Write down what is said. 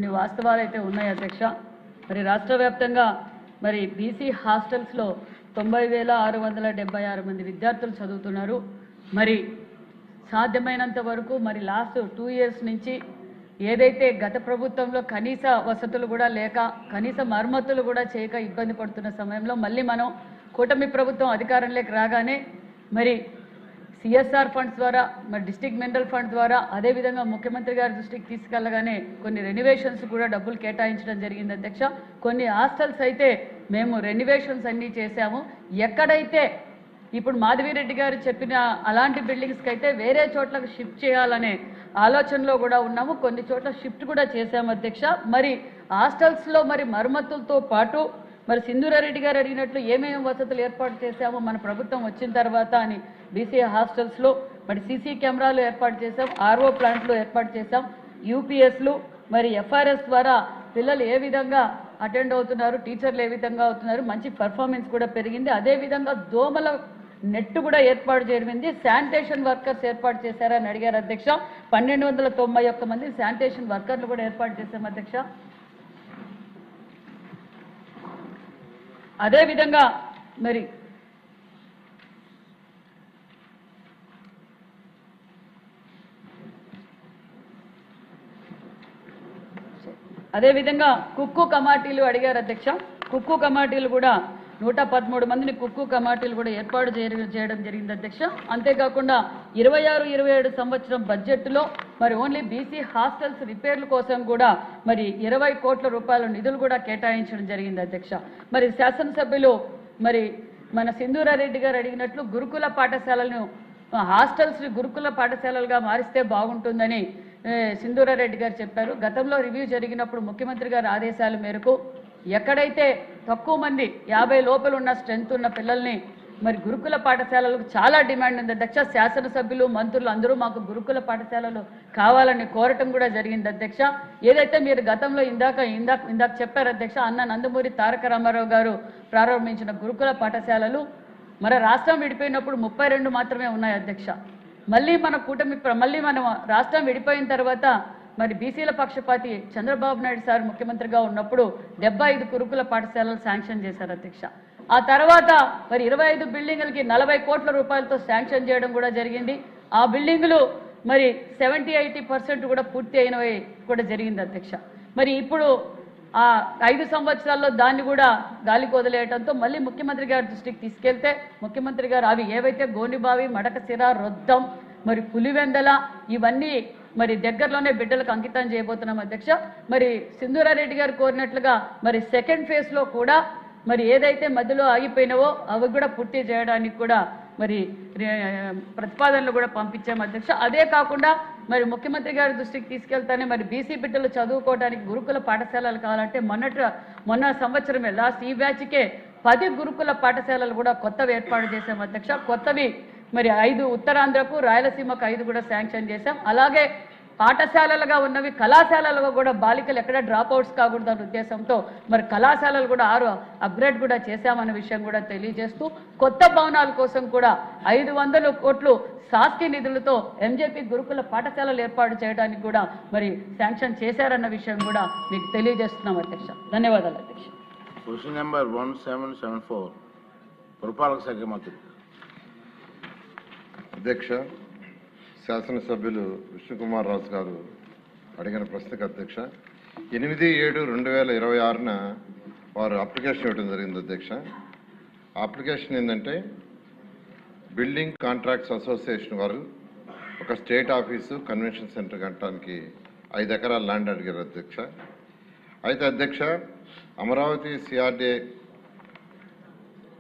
కొన్ని వాస్తవాలు అయితే ఉన్నాయి అధ్యక్ష. మరి రాష్ట్ర వ్యాప్తంగా మరి బీసీ హాస్టల్స్లో 90,676 మంది విద్యార్థులు చదువుతున్నారు. మరి సాధ్యమైనంత వరకు మరి లాస్ట్ 2 ఇయర్స్ నుంచి ఏదైతే గత ప్రభుత్వంలో కనీస వసతులు కూడా లేక కనీస మరమ్మతులు కూడా చేయక ఇబ్బంది పడుతున్న సమయంలో మళ్ళీ మనం కూటమి ప్రభుత్వం అధికారంలోకి రాగానే మరి సిఎస్ఆర్ ఫండ్స్ ద్వారా మరి డిస్ట్రిక్ట్ మినరల్ ఫండ్ ద్వారా అదేవిధంగా ముఖ్యమంత్రి గారి దృష్టికి తీసుకెళ్లగానే కొన్ని రెనోవేషన్స్ కూడా డబ్బులు కేటాయించడం జరిగింది అధ్యక్ష. కొన్ని హాస్టల్స్ అయితే మేము రెనోవేషన్స్ అన్నీ చేశాము. ఎక్కడైతే ఇప్పుడు మాధవిరెడ్డి గారు చెప్పిన అలాంటి బిల్డింగ్స్కి అయితే వేరే చోట్లకు షిఫ్ట్ చేయాలనే ఆలోచనలో కూడా ఉన్నాము. కొన్ని చోట్ల షిఫ్ట్ కూడా చేశాము అధ్యక్ష. మరి హాస్టల్స్లో మరి మరమ్మతులతో పాటు మరి సింధూరారెడ్డి గారు అడిగినట్లు ఏమేమి వసతులు ఏర్పాటు చేశామో మన ప్రభుత్వం వచ్చిన తర్వాత అని బీసీ హాస్టల్స్లో మరి సీసీ కెమెరాలు ఏర్పాటు చేశాం, ఆర్ఓ ప్లాంట్లు ఏర్పాటు చేశాం, యూపీఎస్లు మరి ఎఫ్ఆర్ఎస్ ద్వారా పిల్లలు ఏ విధంగా అటెండ్ అవుతున్నారు, టీచర్లు ఏ విధంగా అవుతున్నారు, మంచి పర్ఫార్మెన్స్ కూడా పెరిగింది. అదేవిధంగా దోమల నెట్ కూడా ఏర్పాటు చేయడం, శానిటేషన్ వర్కర్స్ ఏర్పాటు చేశారని అడిగారు అధ్యక్ష. 1291 మంది శానిటేషన్ వర్కర్లు కూడా ఏర్పాటు చేశాం అధ్యక్ష. అదేవిధంగా మరి అదేవిధంగా కుక్కు కమాటీలు అడిగారు అధ్యక్ష. కుక్కు కమాటీలు కూడా 113 మందిని కుక్కు కమాటీలు కూడా ఏర్పాటు చేయడం జరిగింది అధ్యక్ష. అంతేకాకుండా 26-27 సంవత్సరం బడ్జెట్లో మరి ఓన్లీ బీసీ హాస్టల్స్ రిపేర్ల కోసం కూడా మరి 20 కోట్ల రూపాయల నిధులు కూడా కేటాయించడం జరిగింది అధ్యక్ష. మరి శాసనసభ్యులు మరి మన సింధూరారెడ్డి గారు అడిగినట్లు గురుకుల పాఠశాలను హాస్టల్స్ గురుకుల పాఠశాలలుగా మారిస్తే బాగుంటుందని సింధూరారెడ్డి గారు చెప్పారు. గతంలో రివ్యూ జరిగినప్పుడు ముఖ్యమంత్రి గారి ఆదేశాల మేరకు ఎక్కడైతే తక్కువ మంది 50 లోపల ఉన్న స్ట్రెంత్ ఉన్న పిల్లల్ని మరి గురుకుల పాఠశాలలకు చాలా డిమాండ్ ఉంది అధ్యక్ష. శాసనసభ్యులు మంత్రులు అందరూ మాకు గురుకుల పాఠశాలలు కావాలని కోరటం కూడా జరిగింది అధ్యక్ష. ఏదైతే మీరు గతంలో ఇందాక చెప్పారు అధ్యక్ష, అన్న నందమూరి తారక రామారావు గారు ప్రారంభించిన గురుకుల పాఠశాలలు మన రాష్ట్రం విడిపోయినప్పుడు 32 మాత్రమే ఉన్నాయి అధ్యక్ష. మళ్ళీ మన రాష్ట్రం విడిపోయిన తర్వాత మరి బీసీల పక్షపాతి చంద్రబాబు నాయుడు సార్ ముఖ్యమంత్రిగా ఉన్నప్పుడు 75 గురుకుల పాఠశాలలు శాంక్షన్ చేశారు అధ్యక్ష. ఆ తర్వాత మరి 25 బిల్డింగులకి 40 కోట్ల రూపాయలతో శాంక్షన్ చేయడం కూడా జరిగింది. ఆ బిల్డింగులు మరి 70-80% కూడా పూర్తి అయినవి కూడా జరిగింది అధ్యక్ష. మరి ఇప్పుడు ఆ 5 సంవత్సరాల్లో దాన్ని కూడా గాలికి వదిలేయడంతో మళ్ళీ ముఖ్యమంత్రి గారి దృష్టికి తీసుకెళ్తే ముఖ్యమంత్రి గారు అవి ఏవైతే గోనిబావి, మడకసిర, రొద్దం, మరి పులివెందల ఇవన్నీ మరి దగ్గరలోనే బిడ్డలకు అంకితం చేయబోతున్నాం అధ్యక్ష. మరి సింధూరారెడ్డి గారు కోరినట్లుగా మరి సెకండ్ ఫేజ్లో కూడా మరి ఏదైతే మధ్యలో ఆగిపోయినావో అవి కూడా పూర్తి చేయడానికి కూడా మరి ప్రతిపాదనలు కూడా పంపించాం అధ్యక్ష. అదే కాకుండా మరి ముఖ్యమంత్రి గారి దృష్టికి తీసుకెళ్తానే మరి బీసీ బిడ్డలు చదువుకోవడానికి గురుకుల పాఠశాలలు కావాలంటే మొన్న సంవత్సరమే లాస్ట్ ఈ బ్యాచ్కే 10 గురుకుల పాఠశాలలు కూడా కొత్తవి ఏర్పాటు చేశాం అధ్యక్ష. కొత్తవి మరి 5 ఉత్తరాంధ్రకు, రాయలసీమకు 5 కూడా శాంక్షన్ చేశాం. అలాగే పాఠశాలలుగా ఉన్నవి కళాశాలలుగా కూడా బాలికలు ఎక్కడ డ్రాప్ అవుట్స్ కాకూడదన్న ఉద్దేశంతో మరి కళాశాలలు కూడా 6 అప్గ్రేడ్ కూడా చేశామన్న విషయం కూడా తెలియజేస్తూ కొత్త భవనాల కోసం కూడా 500 కోట్లు శాస్త్రీ నిధులతో ఎంజేపీ గురుకుల పాఠశాలలు ఏర్పాటు చేయడానికి కూడా మరి శాంక్షన్ చేశారన్న విషయం కూడా మీకు తెలియజేస్తున్నాం అధ్యక్ష. ధన్యవాదాలు అధ్యక్ష. క్వశ్చన్ నెంబర్ 1774 పురపాలక శాఖ మంత్రి. అధ్యక్ష, శాసనసభ్యులు విష్ణుకుమార్ రాజు గారు అడిగిన ప్రశ్నకు అధ్యక్ష 8/7/2026 వారు అప్లికేషన్ ఇవ్వడం జరిగింది అధ్యక్ష. ఆ అప్లికేషన్ ఏంటంటే బిల్డింగ్ కాంట్రాక్ట్స్ అసోసియేషన్ వారు ఒక స్టేట్ ఆఫీసు కన్వెన్షన్ సెంటర్ కట్టడానికి 5 ఎకరాల ల్యాండ్ అడిగారు అధ్యక్ష. అయితే అధ్యక్ష అమరావతి సిఆర్డీఏ